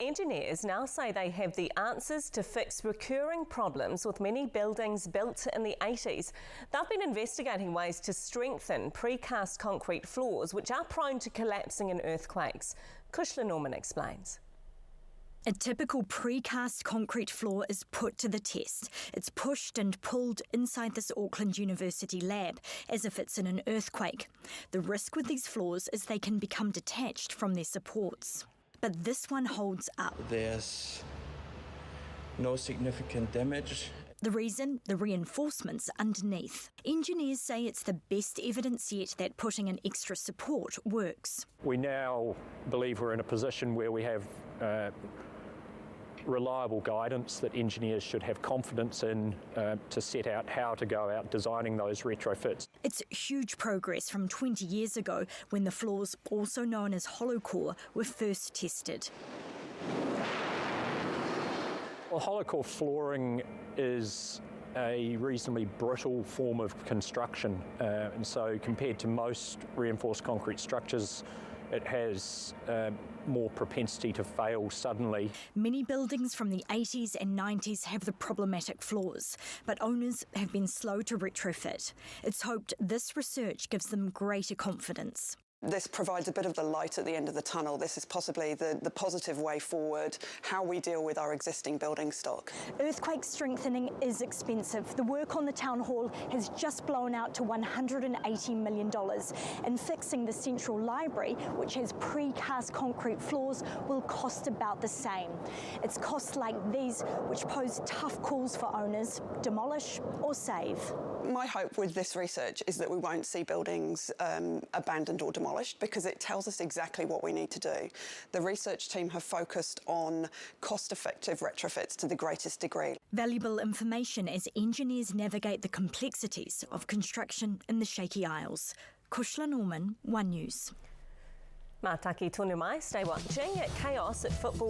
engineers now say they have the answers to fix recurring problems with many buildings built in the 80s. They've been investigating ways to strengthen precast concrete floors, which are prone to collapsing in earthquakes. Kushla Norman explains. A typical precast concrete floor is put to the test. It's pushed and pulled inside this Auckland University lab, as if it's in an earthquake. The risk with these floors is they can become detached from their supports. But this one holds up. There's no significant damage. The reason? The reinforcements underneath. Engineers say it's the best evidence yet that putting an extra support works. We now believe we're in a position where we have reliable guidance that engineers should have confidence in to set out how to go out designing those retrofits. It's huge progress from 20 years ago when the floors, also known as hollow core, were first tested. Well, hollow core flooring is a reasonably brittle form of construction, and so compared to most reinforced concrete structures, it has more propensity to fail suddenly. Many buildings from the 80s and 90s have the problematic floors, but owners have been slow to retrofit. It's hoped this research gives them greater confidence. This provides a bit of the light at the end of the tunnel. This is possibly the positive way forward, how we deal with our existing building stock. Earthquake strengthening is expensive. The work on the town hall has just blown out to $180 million. And fixing the central library, which has precast concrete floors, will cost about the same. It's costs like these which pose tough calls for owners: demolish or save. My hope with this research is that we won't see buildings abandoned or demolished, because it tells us exactly what we need to do. The research team have focused on cost-effective retrofits to the greatest degree. Valuable information as engineers navigate the complexities of construction in the Shaky Isles. Kushla Norman, One News. Mā taki tonu mai, stay watching. Chaos at football.